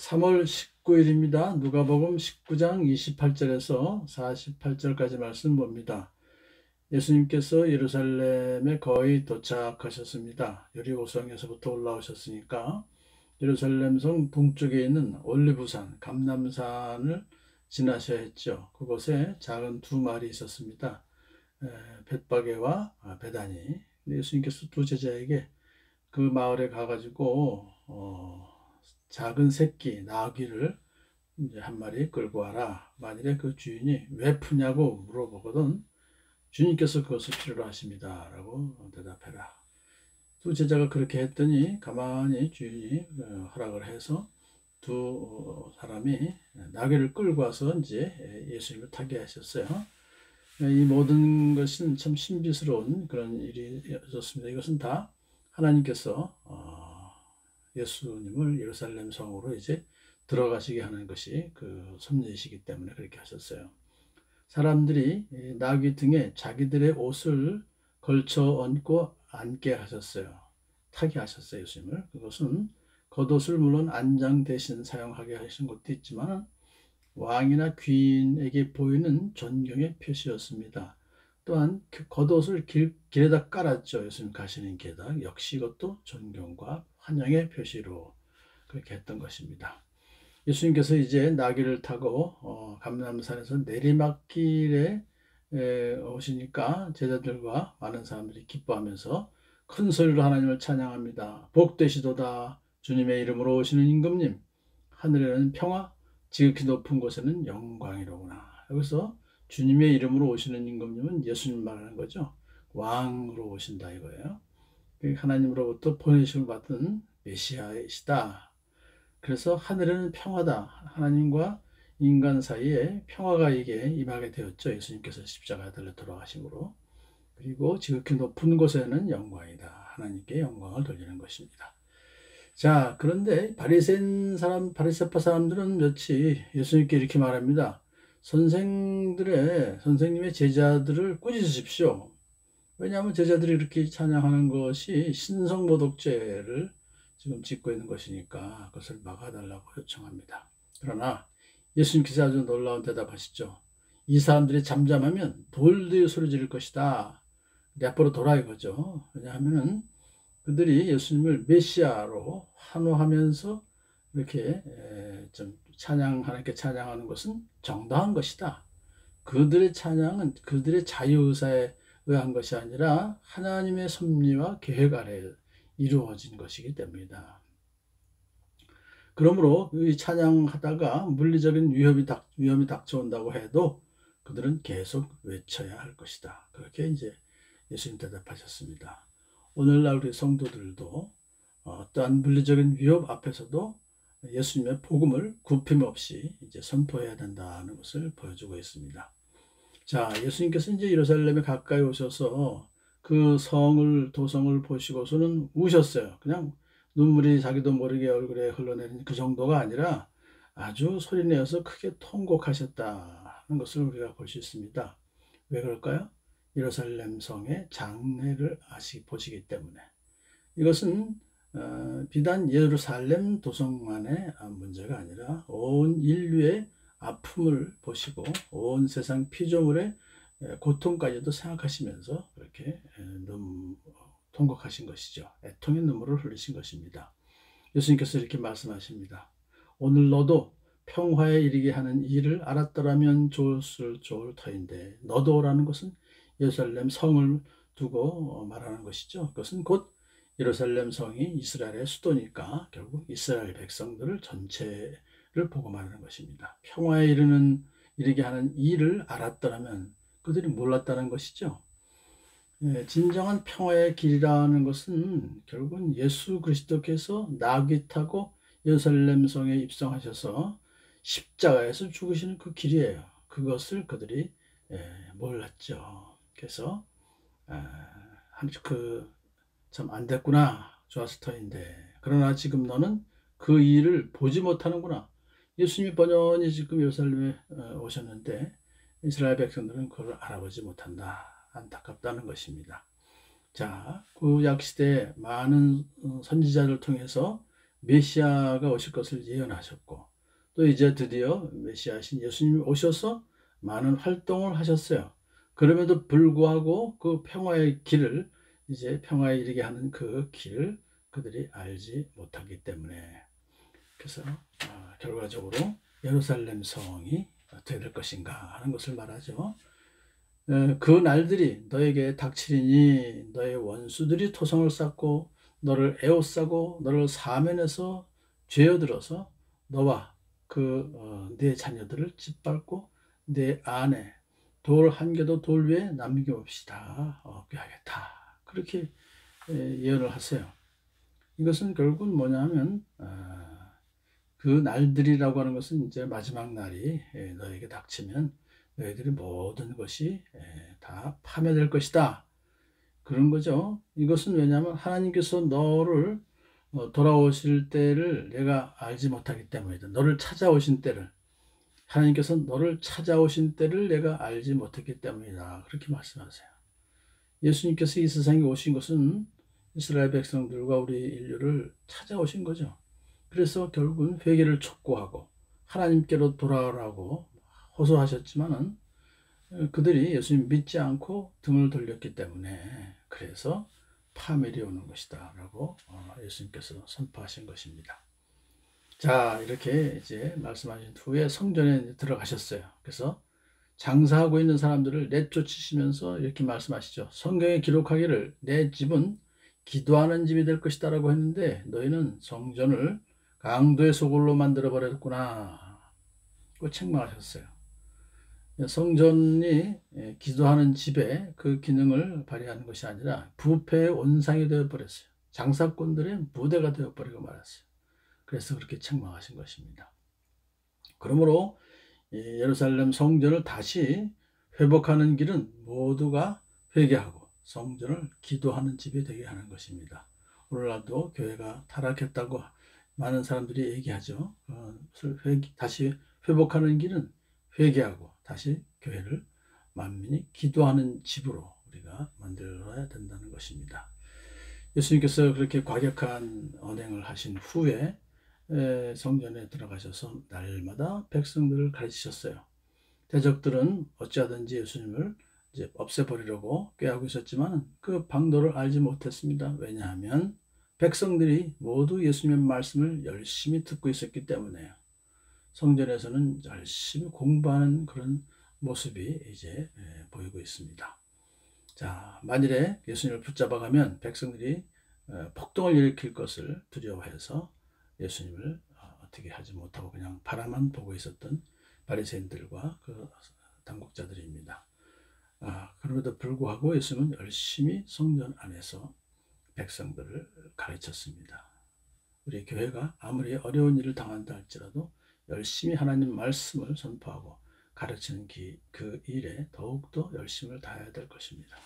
3월 19일입니다. 누가복음 19장 28절에서 48절까지 말씀 봅니다. 예수님께서 예루살렘에 거의 도착하셨습니다. 여리고성에서부터 올라오셨으니까 예루살렘 성 동쪽에 있는 올리브산, 감람산을 지나셔야 했죠. 그곳에 작은 두 마을이 있었습니다. 벳바게와 베다니. 예수님께서 두 제자에게 그 마을에 가가지고 작은 새끼 나귀를 이제 한 마리 끌고 와라. 만일에 그 주인이 왜 푸냐고 물어보거든 주님께서 그것을 필요로 하십니다 라고 대답해라. 두 제자가 그렇게 했더니 가만히 주인이 허락을 해서 두 사람이 나귀를 끌고 와서 이제 예수님을 타게 하셨어요. 이 모든 것은 참 신비스러운 그런 일이었습니다. 이것은 다 하나님께서 예수님을 예루살렘 성으로 이제 들어가시게 하는 것이 그 섭리이시기 때문에 그렇게 하셨어요. 사람들이 나귀 등에 자기들의 옷을 걸쳐 얹고 앉게 하셨어요. 타게 하셨어요, 예수님을. 그것은 겉옷을 물론 안장 대신 사용하게 하신 것도 있지만 왕이나 귀인에게 보이는 존경의 표시였습니다. 또한 그 겉옷을 길에다 깔았죠. 예수님 가시는 길에다. 역시 이것도 존경과 환영의 표시로 그렇게 했던 것입니다. 예수님께서 이제 나귀를 타고 감람산에서 내리막길에 오시니까 제자들과 많은 사람들이 기뻐하면서 큰 소리로 하나님을 찬양합니다. 복되시도다 주님의 이름으로 오시는 임금님, 하늘에는 평화, 지극히 높은 곳에는 영광이로구나. 여기서 주님의 이름으로 오시는 임금님은 예수님 말하는 거죠. 왕으로 오신다 이거예요. 하나님으로부터 보내심을 받은 메시아이시다. 그래서 하늘에는 평화다. 하나님과 인간 사이에 평화가 이게 임하게 되었죠. 예수님께서 십자가에 달려 돌아가심으로. 그리고 지극히 높은 곳에는 영광이다. 하나님께 영광을 돌리는 것입니다. 자, 그런데 바리새파 사람들은 며칠 예수님께 이렇게 말합니다. 선생님의 제자들을 꾸짖으십시오. 왜냐하면 제자들이 이렇게 찬양하는 것이 신성모독죄를 지금 짓고 있는 것이니까 그것을 막아달라고 요청합니다. 그러나 예수님께서 아주 놀라운 대답하시죠. 이 사람들이 잠잠하면 돌들이 소리 지를 것이다. 내 앞으로 돌아 이거죠. 왜냐하면 그들이 예수님을 메시아로 환호하면서 이렇게 좀 하나님께 찬양하는 것은 정당한 것이다. 그들의 찬양은 그들의 자유의사에 의한 것이 아니라 하나님의 섭리와 계획 아래 이루어진 것이기 때문이다. 그러므로 이 찬양하다가 물리적인 위험이 닥쳐온다고 해도 그들은 계속 외쳐야 할 것이다. 그렇게 이제 예수님 대답하셨습니다. 오늘날 우리 성도들도 어떠한 물리적인 위협 앞에서도 예수님의 복음을 굽힘없이 이제 선포해야 된다는 것을 보여주고 있습니다. 자, 예수님께서 이제 예루살렘에 가까이 오셔서 그 도성을 보시고서는 우셨어요. 그냥 눈물이 자기도 모르게 얼굴에 흘러내리는 그 정도가 아니라 아주 소리내어서 크게 통곡하셨다는 것을 우리가 볼 수 있습니다. 왜 그럴까요? 예루살렘 성의 장래를 보시기 때문에. 이것은 비단 예루살렘 도성만의 문제가 아니라 온 인류의 아픔을 보시고 온 세상 피조물의 고통까지도 생각하시면서 그렇게 통곡하신 것이죠. 애통의 눈물을 흘리신 것입니다. 예수님께서 이렇게 말씀하십니다. 오늘 너도 평화에 이르게 하는 일을 알았더라면 좋을 터인데 너도라는 것은 예루살렘 성을 두고 말하는 것이죠. 그것은 곧 예루살렘 성이 이스라엘의 수도니까 결국 이스라엘 백성들을 전체를 보고 말하는 것입니다. 평화에 이르게 하는 일을 알았더라면 그들이 몰랐다는 것이죠. 진정한 평화의 길이라는 것은 결국은 예수 그리스도께서 나귀 타고 예루살렘 성에 입성하셔서 십자가에서 죽으시는 그 길이에요. 그것을 그들이 몰랐죠. 그래서 참 안 됐구나. 좋았을 터인데. 그러나 지금 너는 그 일을 보지 못하는구나. 예수님이 번연히 지금 예루살렘에 오셨는데 이스라엘 백성들은 그걸 알아보지 못한다. 안타깝다는 것입니다. 자, 구약 시대에 많은 선지자를 통해서 메시아가 오실 것을 예언하셨고, 또 이제 드디어 메시아신 예수님이 오셔서 많은 활동을 하셨어요. 그럼에도 불구하고 그 평화의 길을, 이제 평화에 이르게 하는 그 길을 그들이 알지 못하기 때문에, 그래서 결과적으로 예루살렘 성이 어떻게 될 것인가 하는 것을 말하죠. 그 날들이 너에게 닥치리니 너의 원수들이 토성을 쌓고 너를 에워싸고 너를 사면에서 죄어들어서 너와 네 자녀들을 짓밟고 내 안에 돌 한 개도 돌 위에 남김없이 다 없게 하겠다. 그렇게 예언을 하세요. 이것은 결국은 뭐냐면 그 날들이라고 하는 것은 이제 마지막 날이 너에게 닥치면 너희들이 모든 것이 다 파멸될 것이다. 그런 거죠. 이것은 왜냐하면 하나님께서 너를 돌아오실 때를 내가 알지 못하기 때문이다. 너를 찾아오신 때를, 하나님께서 너를 찾아오신 때를 내가 알지 못했기 때문이다. 그렇게 말씀하세요. 예수님께서 이 세상에 오신 것은 이스라엘 백성들과 우리 인류를 찾아오신 거죠. 그래서 결국은 회개를 촉구하고 하나님께로 돌아오라고 호소하셨지만은 그들이 예수님 믿지 않고 등을 돌렸기 때문에, 그래서 파멸이 오는 것이다 라고 예수님께서 선포하신 것입니다. 자, 이렇게 이제 말씀하신 후에 성전에 들어가셨어요. 그래서 장사하고 있는 사람들을 내쫓으시면서 이렇게 말씀하시죠. 성경에 기록하기를 내 집은 기도하는 집이 될 것이다 라고 했는데 너희는 성전을 강도의 소굴로 만들어 버렸구나. 그 책망하셨어요. 성전이 기도하는 집에 그 기능을 발휘하는 것이 아니라 부패의 온상이 되어버렸어요. 장사꾼들의 무대가 되어버리고 말았어요. 그래서 그렇게 책망하신 것입니다. 그러므로 예루살렘 성전을 다시 회복하는 길은 모두가 회개하고 성전을 기도하는 집이 되게 하는 것입니다. 오늘날도 교회가 타락했다고 많은 사람들이 얘기하죠. 다시 회복하는 길은 회개하고 다시 교회를 만민이 기도하는 집으로 우리가 만들어야 된다는 것입니다. 예수님께서 그렇게 과격한 언행을 하신 후에 성전에 들어가셔서 날마다 백성들을 가르치셨어요. 대적들은 어찌하든지 예수님을 이제 없애버리려고 꾀하고 있었지만 그 방도를 알지 못했습니다. 왜냐하면 백성들이 모두 예수님의 말씀을 열심히 듣고 있었기 때문에요. 성전에서는 열심히 공부하는 그런 모습이 이제 보이고 있습니다. 자, 만일에 예수님을 붙잡아가면 백성들이 폭동을 일으킬 것을 두려워해서 예수님을 어떻게 하지 못하고 그냥 바라만 보고 있었던 바리새인들과 그 당국자들입니다. 그럼에도 불구하고 예수님은 열심히 성전 안에서 백성들을 가르쳤습니다. 우리 교회가 아무리 어려운 일을 당한다 할지라도 열심히 하나님 말씀을 선포하고 가르치는 그 일에 더욱더 열심을 다해야 될 것입니다.